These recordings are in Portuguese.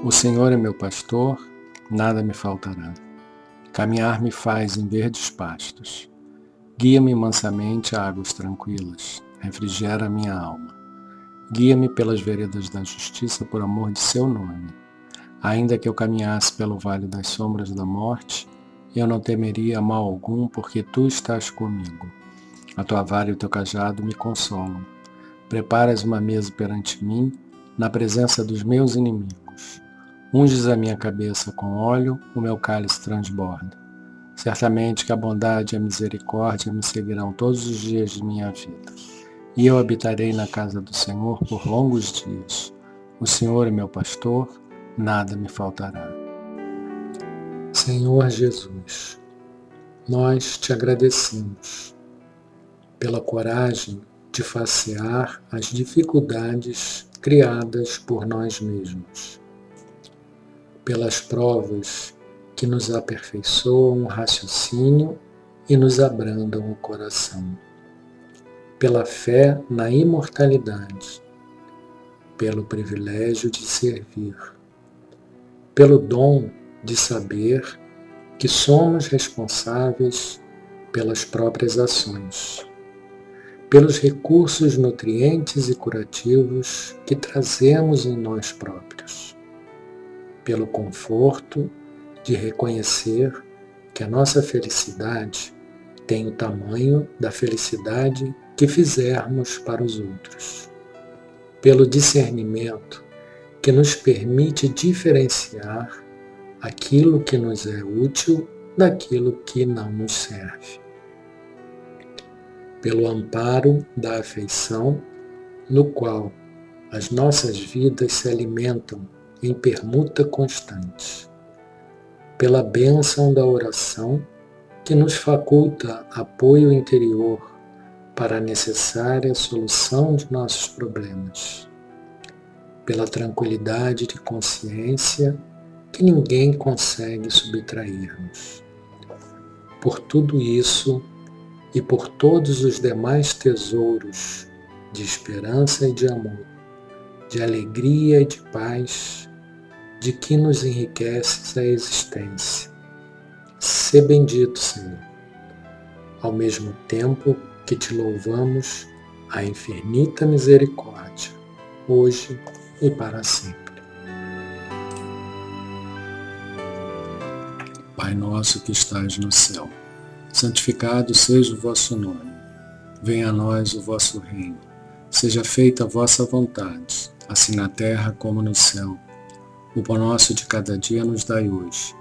O Senhor é meu pastor, nada me faltará. Caminhar me faz em verdes pastos. Guia-me mansamente a águas tranquilas, refrigera minha alma. Guia-me pelas veredas da justiça por amor de seu nome. Ainda que eu caminhasse pelo vale das sombras da morte, eu não temeria mal algum, porque tu estás comigo. A tua vara e o teu cajado me consolam. Preparas uma mesa perante mim, na presença dos meus inimigos. Unges a minha cabeça com óleo, o meu cálice transborda. Certamente que a bondade e a misericórdia me seguirão todos os dias de minha vida. E eu habitarei na casa do Senhor por longos dias. O Senhor é meu pastor, nada me faltará. Senhor Jesus, nós te agradecemos pela coragem de facear as dificuldades criadas por nós mesmos, pelas provas que nos aperfeiçoam o raciocínio e nos abrandam o coração, pela fé na imortalidade, pelo privilégio de servir, pelo dom de saber que somos responsáveis pelas próprias ações, pelos recursos nutrientes e curativos que trazemos em nós próprios, pelo conforto de reconhecer que a nossa felicidade tem o tamanho da felicidade que fizermos para os outros, pelo discernimento que nos permite diferenciar aquilo que nos é útil daquilo que não nos serve, pelo amparo da afeição no qual as nossas vidas se alimentam em permuta constante, pela bênção da oração que nos faculta apoio interior para a necessária solução de nossos problemas, pela tranquilidade de consciência que ninguém consegue subtrair-nos. Por tudo isso e por todos os demais tesouros de esperança e de amor, de alegria e de paz, de que nos enriqueces a existência. Sê bendito, Senhor, ao mesmo tempo que te louvamos a infinita misericórdia, hoje e para sempre. Pai nosso que estás no céu, santificado seja o vosso nome. Venha a nós o vosso reino. Seja feita a vossa vontade, assim na terra como no céu. O pão nosso de cada dia nos dai hoje.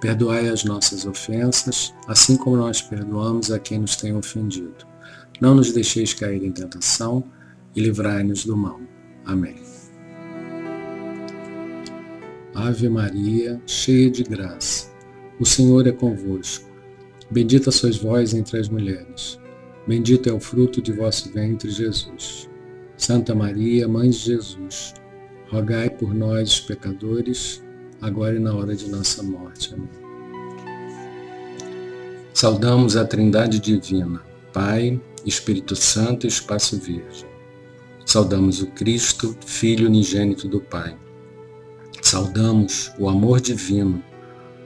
Perdoai as nossas ofensas, assim como nós perdoamos a quem nos tem ofendido. Não nos deixeis cair em tentação e livrai-nos do mal. Amém. Ave Maria, cheia de graça, o Senhor é convosco. Bendita sois vós entre as mulheres. Bendito é o fruto de vosso ventre, Jesus. Santa Maria, Mãe de Jesus, rogai por nós, os pecadores, agora e na hora de nossa morte. Amém. Saudamos a Trindade Divina, Pai, Espírito Santo e Espaço Virgem. Saudamos o Cristo, Filho unigênito do Pai. Saudamos o amor divino,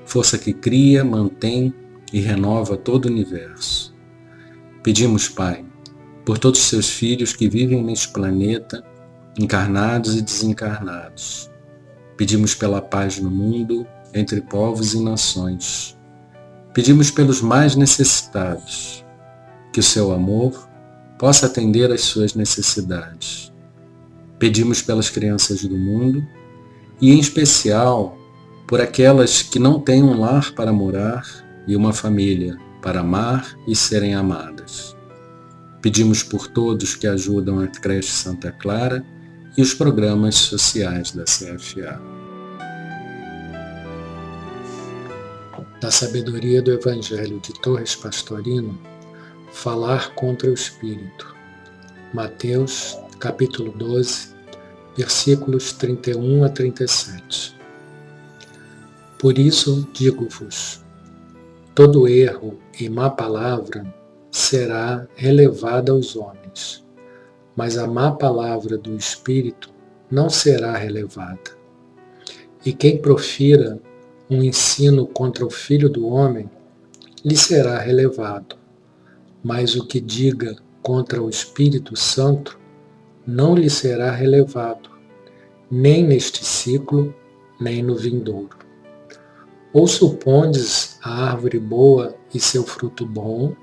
força que cria, mantém e renova todo o universo. Pedimos, Pai, por todos os seus filhos que vivem neste planeta, encarnados e desencarnados. Pedimos pela paz no mundo, entre povos e nações. Pedimos pelos mais necessitados, que o seu amor possa atender às suas necessidades. Pedimos pelas crianças do mundo e, em especial, por aquelas que não têm um lar para morar e uma família para amar e serem amadas. Pedimos por todos que ajudam a Creche Santa Clara e os programas sociais da CFA. Da sabedoria do Evangelho de Torres Pastorino, falar contra o Espírito. Mateus, capítulo 12, versículos 31 a 37. Por isso digo-vos, todo erro e má palavra será relevada aos homens, mas a má palavra do Espírito não será relevada. E quem profira um ensino contra o Filho do Homem, lhe será relevado, mas o que diga contra o Espírito Santo não lhe será relevado, nem neste ciclo, nem no vindouro. Ou supondes a árvore boa e seu fruto bom,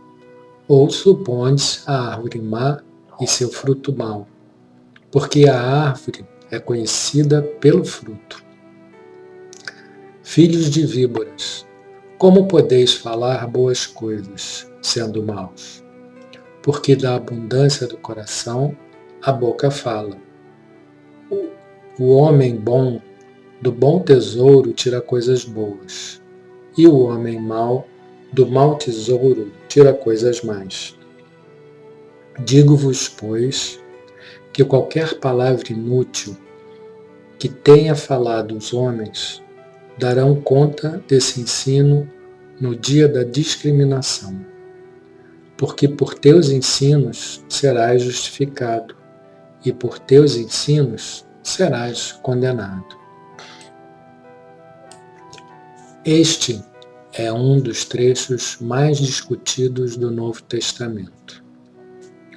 ou supondes a árvore má e seu fruto mau, porque a árvore é conhecida pelo fruto. Filhos de víboras, como podeis falar boas coisas, sendo maus? Porque da abundância do coração a boca fala. O homem bom do bom tesouro tira coisas boas, e o homem mau do mau tesouro tira coisas más. Digo-vos, pois, que qualquer palavra inútil que tenha falado os homens darão conta desse ensino no dia da discriminação, porque por teus ensinos serás justificado, e por teus ensinos serás condenado. Este é um dos trechos mais discutidos do Novo Testamento.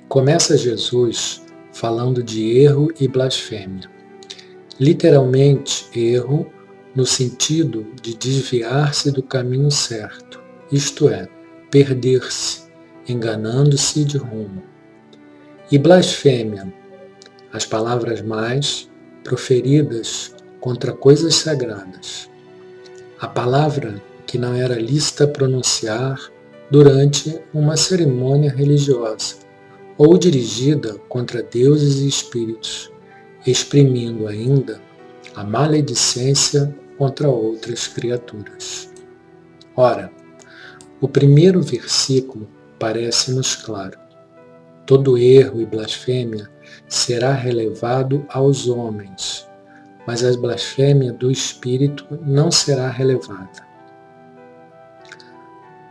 Começa Jesus falando de erro e blasfêmia. Literalmente, erro no sentido de desviar-se do caminho certo, isto é, perder-se, enganando-se de rumo. E blasfêmia, as palavras mais proferidas contra coisas sagradas. A palavra que não era lícita pronunciar durante uma cerimônia religiosa, ou dirigida contra deuses e espíritos, exprimindo ainda a maledicência contra outras criaturas. Ora, o primeiro versículo parece-nos claro. Todo erro e blasfêmia será relevado aos homens, mas a blasfêmia do Espírito não será relevada.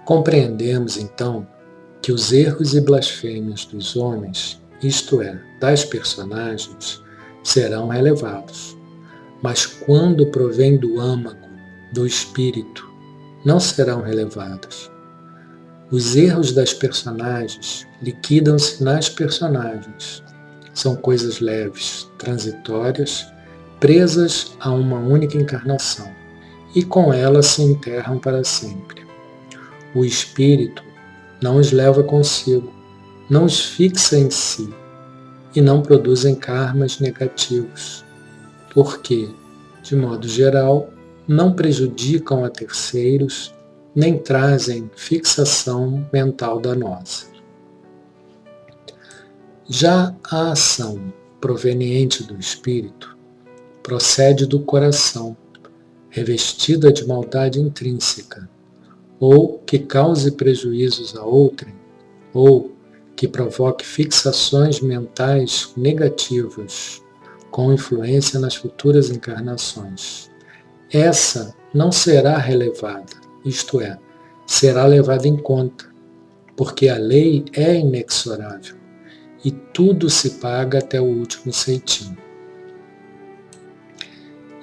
Compreendemos, então, que os erros e blasfêmias dos homens, isto é, das personagens, serão relevados, mas quando provém do âmago, do Espírito, não serão relevados. Os erros das personagens liquidam-se nas personagens. São coisas leves, transitórias, presas a uma única encarnação, e com elas se enterram para sempre. O Espírito não os leva consigo, não os fixa em si, e não produzem karmas negativos, porque, de modo geral, não prejudicam a terceiros, nem trazem fixação mental danosa. Já a ação proveniente do Espírito procede do coração, revestida de maldade intrínseca, ou que cause prejuízos a outrem, ou que provoque fixações mentais negativas, com influência nas futuras encarnações. Essa não será relevada, isto é, será levada em conta, porque a lei é inexorável e tudo se paga até o último ceitinho.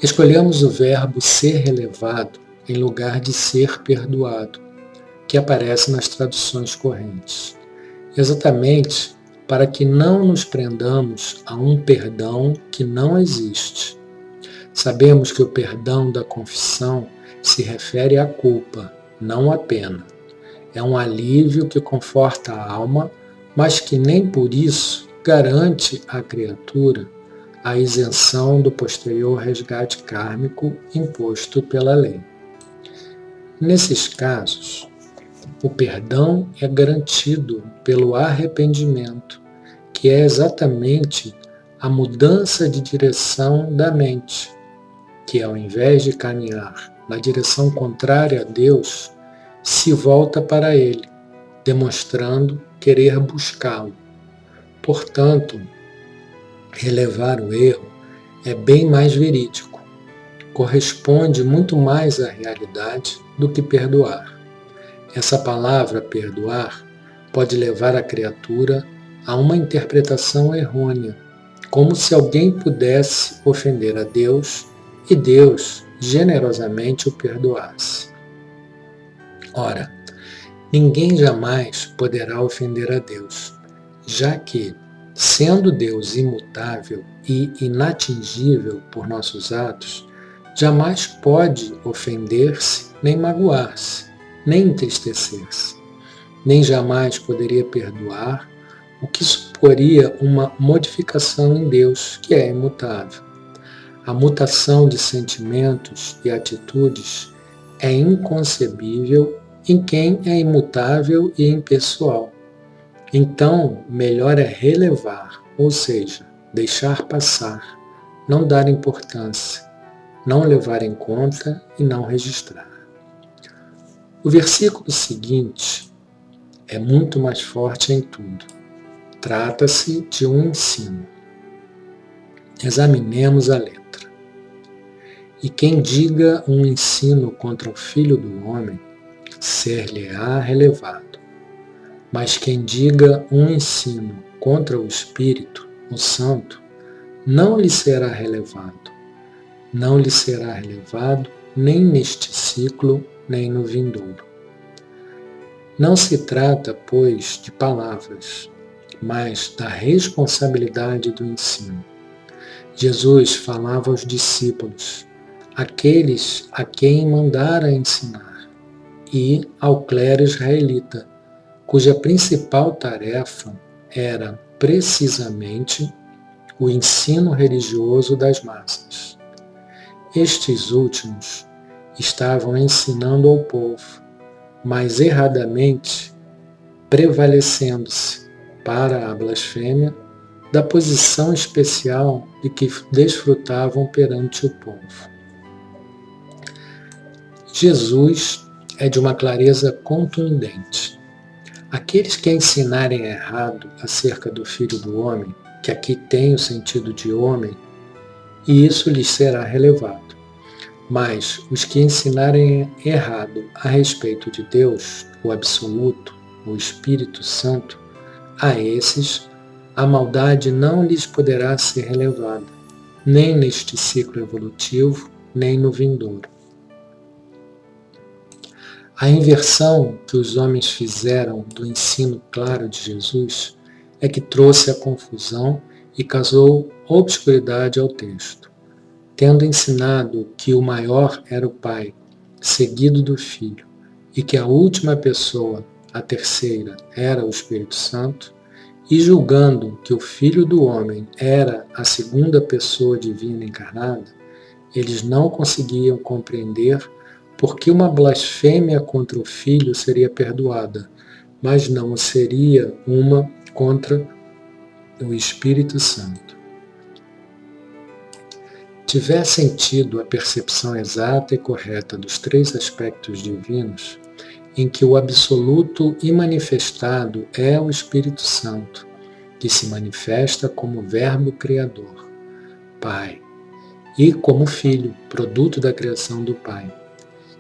Escolhemos o verbo ser relevado em lugar de ser perdoado, que aparece nas traduções correntes, exatamente para que não nos prendamos a um perdão que não existe. Sabemos que o perdão da confissão se refere à culpa, não à pena. É um alívio que conforta a alma, mas que nem por isso garante à criatura a isenção do posterior resgate kármico imposto pela lei. Nesses casos, o perdão é garantido pelo arrependimento, que é exatamente a mudança de direção da mente, que ao invés de caminhar na direção contrária a Deus, se volta para Ele, demonstrando querer buscá-lo. Portanto, relevar o erro é bem mais verídico, corresponde muito mais à realidade do que perdoar. Essa palavra perdoar pode levar a criatura a uma interpretação errônea, como se alguém pudesse ofender a Deus e Deus generosamente o perdoasse. Ora, ninguém jamais poderá ofender a Deus, já que, sendo Deus imutável e inatingível por nossos atos, jamais pode ofender-se, nem magoar-se, nem entristecer-se, nem jamais poderia perdoar, o que suporia uma modificação em Deus, que é imutável. A mutação de sentimentos e atitudes é inconcebível em quem é imutável e impessoal. Então, melhor é relevar, ou seja, deixar passar, não dar importância, não levar em conta e não registrar. O versículo seguinte é muito mais forte em tudo. Trata-se de um ensino. Examinemos a letra. E quem diga um ensino contra o Filho do Homem, ser-lhe-á relevado. Mas quem diga um ensino contra o Espírito, o Santo, não lhe será relevado. Não lhe será relevado nem neste ciclo, nem no vindouro. Não se trata, pois, de palavras, mas da responsabilidade do ensino. Jesus falava aos discípulos, aqueles a quem mandara ensinar, e ao clero israelita, cuja principal tarefa era precisamente o ensino religioso das massas. Estes últimos estavam ensinando ao povo, mas erradamente prevalecendo-se para a blasfêmia da posição especial de que desfrutavam perante o povo. Jesus é de uma clareza contundente. Aqueles que ensinarem errado acerca do Filho do Homem, que aqui tem o sentido de homem, e isso lhes será relevado. Mas os que ensinarem errado a respeito de Deus, o Absoluto, o Espírito Santo, a esses a maldade não lhes poderá ser relevada, nem neste ciclo evolutivo, nem no vindouro. A inversão que os homens fizeram do ensino claro de Jesus é que trouxe a confusão e causou obscuridade ao texto. Tendo ensinado que o maior era o Pai, seguido do Filho, e que a última pessoa, a terceira, era o Espírito Santo, e julgando que o Filho do Homem era a segunda pessoa divina encarnada, eles não conseguiam compreender por que uma blasfêmia contra o Filho seria perdoada, mas não seria uma contra o Espírito Santo. Tivessem tido a percepção exata e correta dos três aspectos divinos, em que o absoluto e manifestado é o Espírito Santo, que se manifesta como Verbo Criador, Pai, e como Filho, produto da criação do Pai.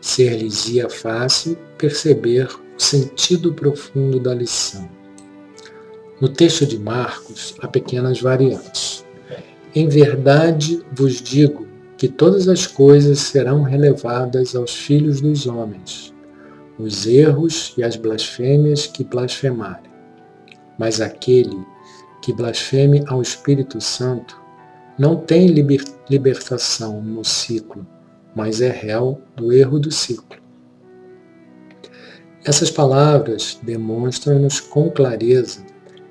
Ser-lhes-ia fácil perceber o sentido profundo da lição. No texto de Marcos, há pequenas variantes. Em verdade vos digo que todas as coisas serão relevadas aos filhos dos homens, os erros e as blasfêmias que blasfemarem. Mas aquele que blasfeme ao Espírito Santo não tem libertação no ciclo, mas é réu do erro do ciclo. Essas palavras demonstram-nos com clareza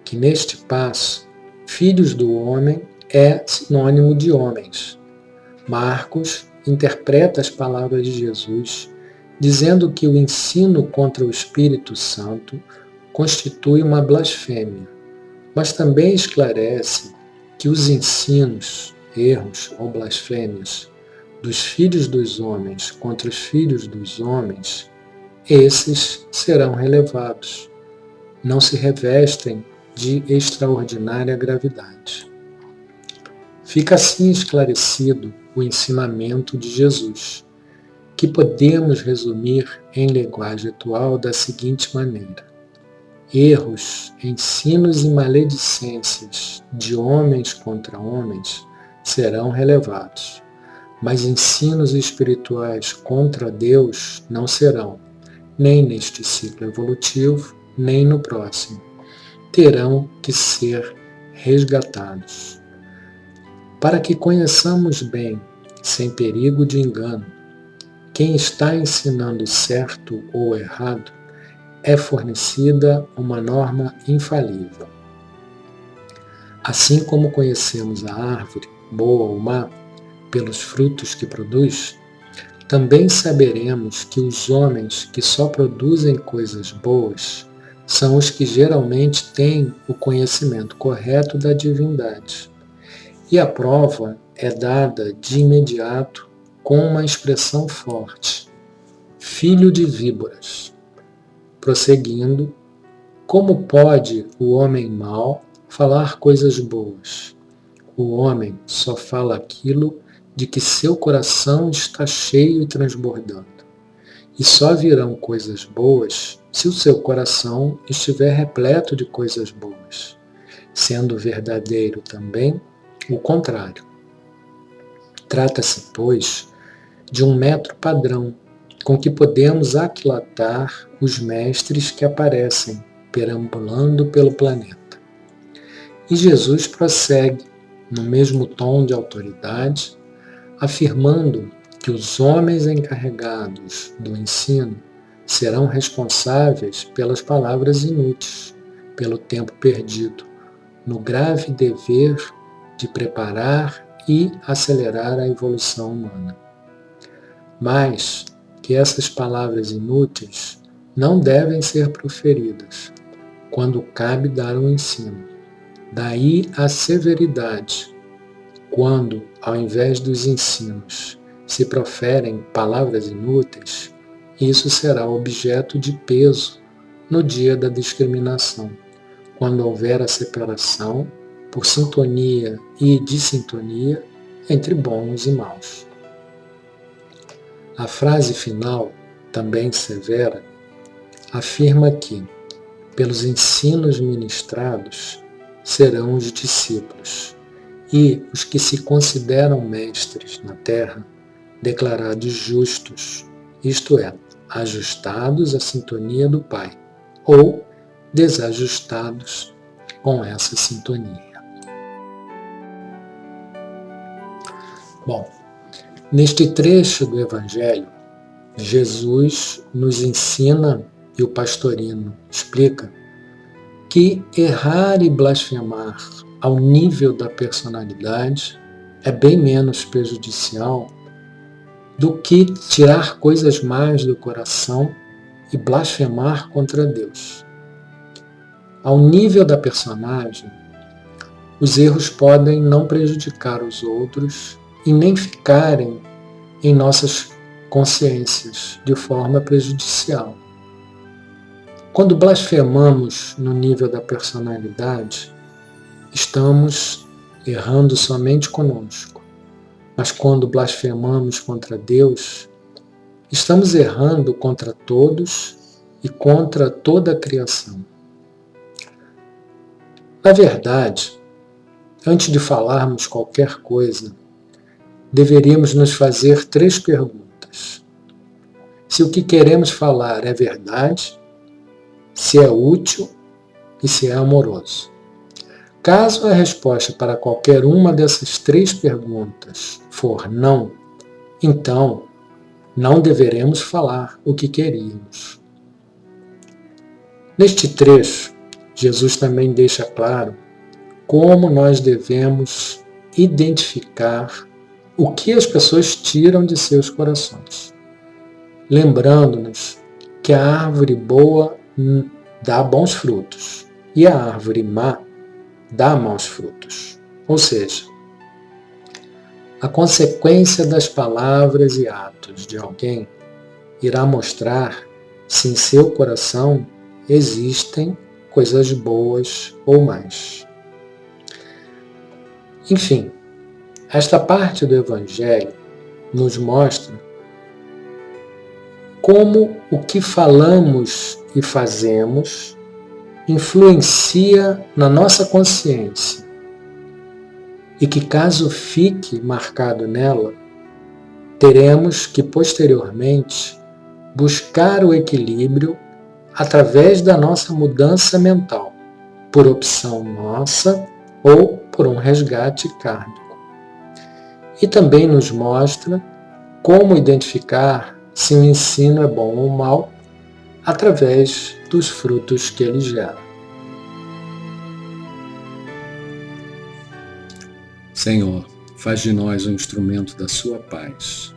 que neste passo, filhos do homem é sinônimo de homens. Marcos interpreta as palavras de Jesus, dizendo que o ensino contra o Espírito Santo constitui uma blasfêmia, mas também esclarece que os ensinos, erros ou blasfêmias dos filhos dos homens contra os filhos dos homens, esses serão relevados, não se revestem de extraordinária gravidade. Fica assim esclarecido o ensinamento de Jesus, que podemos resumir em linguagem atual da seguinte maneira: erros, ensinos e maledicências de homens contra homens serão relevados, mas ensinos espirituais contra Deus não serão, nem neste ciclo evolutivo, nem no próximo. Terão que ser resgatados. Para que conheçamos bem, sem perigo de engano, quem está ensinando certo ou errado, é fornecida uma norma infalível. Assim como conhecemos a árvore, boa ou má, pelos frutos que produz, também saberemos que os homens que só produzem coisas boas são os que geralmente têm o conhecimento correto da divindade. E a prova é dada de imediato com uma expressão forte: filho de víboras. Prosseguindo, como pode o homem mau falar coisas boas? O homem só fala aquilo de que seu coração está cheio e transbordando. E só virão coisas boas se o seu coração estiver repleto de coisas boas, sendo verdadeiro também o contrário. Trata-se, pois, de um método padrão com que podemos aquilatar os mestres que aparecem perambulando pelo planeta. E Jesus prossegue, no mesmo tom de autoridade, afirmando que os homens encarregados do ensino serão responsáveis pelas palavras inúteis, pelo tempo perdido, no grave dever de preparar e acelerar a evolução humana. Mas que essas palavras inúteis não devem ser proferidas quando cabe dar um ensino. Daí a severidade, quando, ao invés dos ensinos, se proferem palavras inúteis, isso será objeto de peso no dia da discriminação, quando houver a separação por sintonia e dissintonia entre bons e maus. A frase final, também severa, afirma que, pelos ensinos ministrados, serão os discípulos, e os que se consideram mestres na terra, declarados justos, isto é, ajustados à sintonia do Pai, ou desajustados com essa sintonia. Bom, neste trecho do Evangelho, Jesus nos ensina, e o pastorino explica, que errar e blasfemar ao nível da personalidade é bem menos prejudicial do que tirar coisas más do coração e blasfemar contra Deus. Ao nível da personagem, os erros podem não prejudicar os outros e nem ficarem em nossas consciências de forma prejudicial. Quando blasfemamos no nível da personalidade, estamos errando somente conosco. Mas quando blasfemamos contra Deus, estamos errando contra todos e contra toda a criação. Na verdade, antes de falarmos qualquer coisa, deveríamos nos fazer 3 perguntas. Se o que queremos falar é verdade, se é útil e se é amoroso. Caso a resposta para qualquer uma dessas 3 perguntas for não, então não deveremos falar o que queríamos. Neste trecho, Jesus também deixa claro como nós devemos identificar o que as pessoas tiram de seus corações, lembrando-nos que a árvore boa dá bons frutos e a árvore má dá maus frutos. Ou seja, a consequência das palavras e atos de alguém irá mostrar se em seu coração existem coisas boas ou más. Enfim, esta parte do Evangelho nos mostra como o que falamos e fazemos influencia na nossa consciência e que, caso fique marcado nela, teremos que, posteriormente, buscar o equilíbrio através da nossa mudança mental, por opção nossa ou por um resgate kármico. E também nos mostra como identificar se o ensino é bom ou mal através dos frutos que ele gera. Senhor, faz de nós um instrumento da sua paz.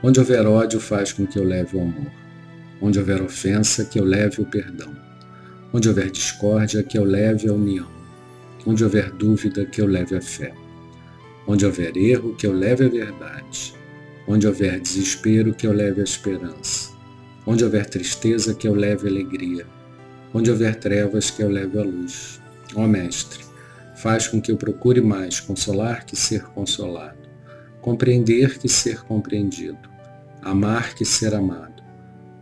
Onde houver ódio, faz com que eu leve o amor. Onde houver ofensa, que eu leve o perdão. Onde houver discórdia, que eu leve a união. Onde houver dúvida, que eu leve a fé. Onde houver erro, que eu leve a verdade. Onde houver desespero, que eu leve a esperança. Onde houver tristeza, que eu leve a alegria. Onde houver trevas, que eu leve a luz. Ó Mestre, faz com que eu procure mais consolar que ser consolado, compreender que ser compreendido, amar que ser amado,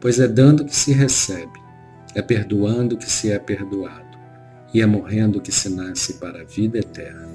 pois é dando que se recebe, é perdoando que se é perdoado, e é morrendo que se nasce para a vida eterna.